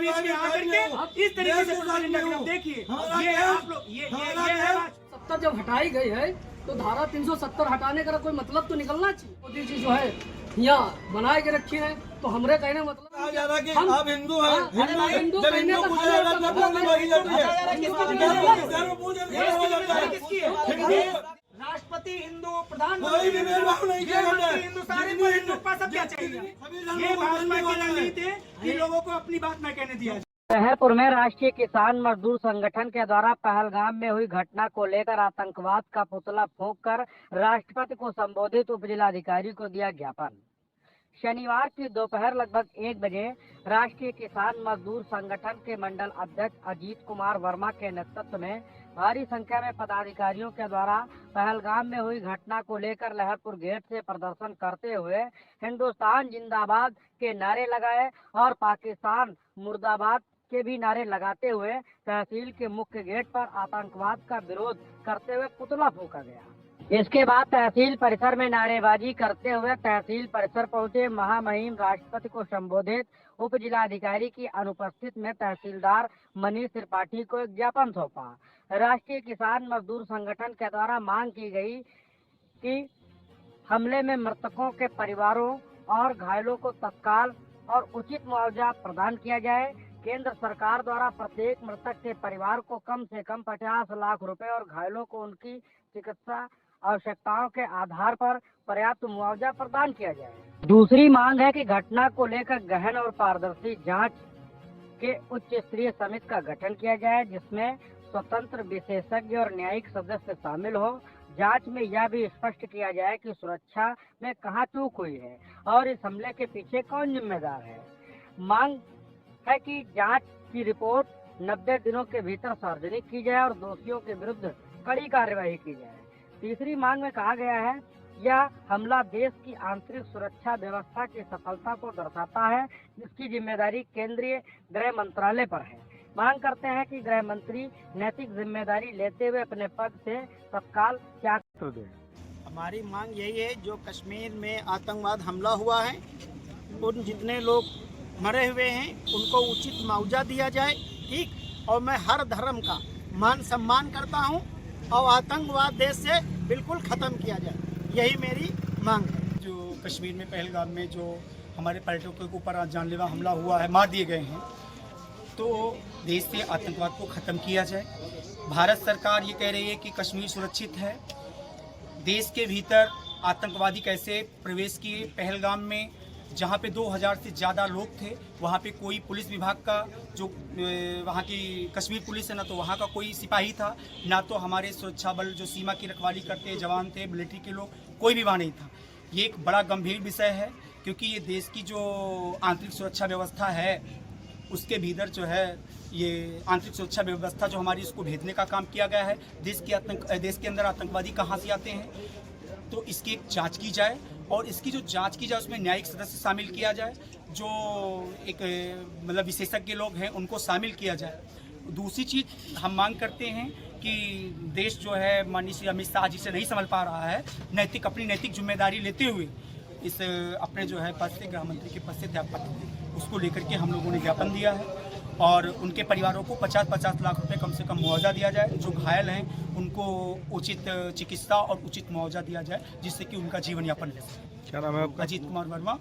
बीच में आकर के इस तरीके से देखिए, ये आप लोग ये है 70 जब हटाई गई है तो धारा 370 हटाने का कोई मतलब तो निकलना चाहिए। मोदी जी जो है यहाँ बनाए के रखी है, तो हमरे कहने मतलब आप हिंदू हैं, हिंदू कहने का राष्ट्रपति हिंदू, प्रधानमंत्री हिंदू, सारे हिंदू, सब क्या चाहिए? ये भाजपा की रणनीति है कि लोगों को अपनी बात न कहने दिया। शहरपुर में राष्ट्रीय किसान मजदूर संगठन के द्वारा पहलगाम में हुई घटना को लेकर आतंकवाद का पुतला फूंककर राष्ट्रपति को संबोधित उप जिलाधिकारी को दिया ज्ञापन। शनिवार की दोपहर लगभग 1 बजे राष्ट्रीय किसान मजदूर संगठन के मंडल अध्यक्ष अजीत कुमार वर्मा के नेतृत्व में भारी संख्या में पदाधिकारियों के द्वारा पहलगाम में हुई घटना को लेकर लहरपुर गेट से प्रदर्शन करते हुए हिंदुस्तान जिंदाबाद के नारे लगाए और पाकिस्तान मुर्दाबाद के भी नारे लगाते हुए तहसील के मुख्य गेट पर आतंकवाद का विरोध करते हुए पुतला फूंका गया। इसके बाद तहसील परिसर में नारेबाजी करते हुए तहसील परिसर पहुंचे महामहिम राष्ट्रपति को संबोधित उप जिलाधिकारी की अनुपस्थित में तहसीलदार मनीष त्रिपाठी को एक ज्ञापन सौंपा। राष्ट्रीय किसान मजदूर संगठन के द्वारा मांग की गई कि हमले में मृतकों के परिवारों और घायलों को तत्काल और उचित मुआवजा प्रदान किया जाए। केंद्र सरकार द्वारा प्रत्येक मृतक के परिवार को कम से कम 50 लाख रुपए और घायलों को उनकी चिकित्सा आवश्यकताओं के आधार पर पर्याप्त मुआवजा प्रदान किया जाए। दूसरी मांग है कि घटना को लेकर गहन और पारदर्शी जांच के उच्च स्तरीय समिति का गठन किया जाए, जिसमें स्वतंत्र विशेषज्ञ और न्यायिक सदस्य शामिल हो। जांच में यह भी स्पष्ट किया जाए कि सुरक्षा में कहां चूक हुई है और इस हमले के पीछे कौन जिम्मेदार है। मांग है कि जांच की रिपोर्ट 90 दिनों के भीतर सार्वजनिक की जाए और दोषियों के विरुद्ध कड़ी कार्रवाई की जाए। तीसरी मांग में कहा गया है, यह हमला देश की आंतरिक सुरक्षा व्यवस्था की सफलता को दर्शाता है, जिसकी जिम्मेदारी केंद्रीय गृह मंत्रालय पर है। मांग करते हैं कि गृह मंत्री नैतिक जिम्मेदारी लेते हुए अपने पद से तत्काल त्याग दें। हमारी मांग यही है, जो कश्मीर में आतंकवाद हमला हुआ है, उन जितने लोग मरे हुए हैं उनको उचित मुआवजा दिया जाए, ठीक। और मैं हर धर्म का मान सम्मान करता हूं और आतंकवाद देश से बिल्कुल ख़त्म किया जाए, यही मेरी मांग है। जो कश्मीर में पहलगाम में जो हमारे पर्यटकों के ऊपर जानलेवा हमला हुआ है, मार दिए गए हैं, तो देश से आतंकवाद को ख़त्म किया जाए। भारत सरकार ये कह रही है कि कश्मीर सुरक्षित है। देश के भीतर आतंकवादी कैसे प्रवेश किए? पहलगाम में जहाँ पे 2000 से ज़्यादा लोग थे, वहाँ पे कोई पुलिस विभाग का जो वहाँ की कश्मीर पुलिस है ना, तो वहाँ का कोई सिपाही था ना, तो हमारे सुरक्षा बल जो सीमा की रखवाली करते जवान थे, मिलिट्री के लोग, कोई भी वहाँ नहीं था। ये एक बड़ा गंभीर विषय है, क्योंकि ये देश की जो आंतरिक सुरक्षा व्यवस्था है उसके भीतर जो है ये आंतरिक सुरक्षा व्यवस्था जो हमारी, इसको भेदने का काम किया गया है। देश के अंदर आतंकवादी कहाँ से आते हैं, तो इसकी एक जांच की जाए और इसकी जो जांच की जाए उसमें न्यायिक सदस्य शामिल किया जाए, जो एक मतलब विशेषज्ञ लोग हैं उनको शामिल किया जाए। दूसरी चीज़ हम मांग करते हैं कि देश जो है माननीय श्री अमित शाह जी से नहीं संभल पा रहा है, अपनी नैतिक जिम्मेदारी लेते हुए इस अपने जो है पद से, गृह मंत्री के पद से त्याग पत्र, उसको लेकर के हम लोगों ने ज्ञापन दिया है और उनके परिवारों को 50-50 लाख रुपए कम से कम मुआवजा दिया जाए। जो घायल हैं उनको उचित चिकित्सा और उचित मुआवजा दिया जाए, जिससे कि उनका जीवन यापन ले सके। क्या नाम है आपका? अजीत कुमार वर्मा।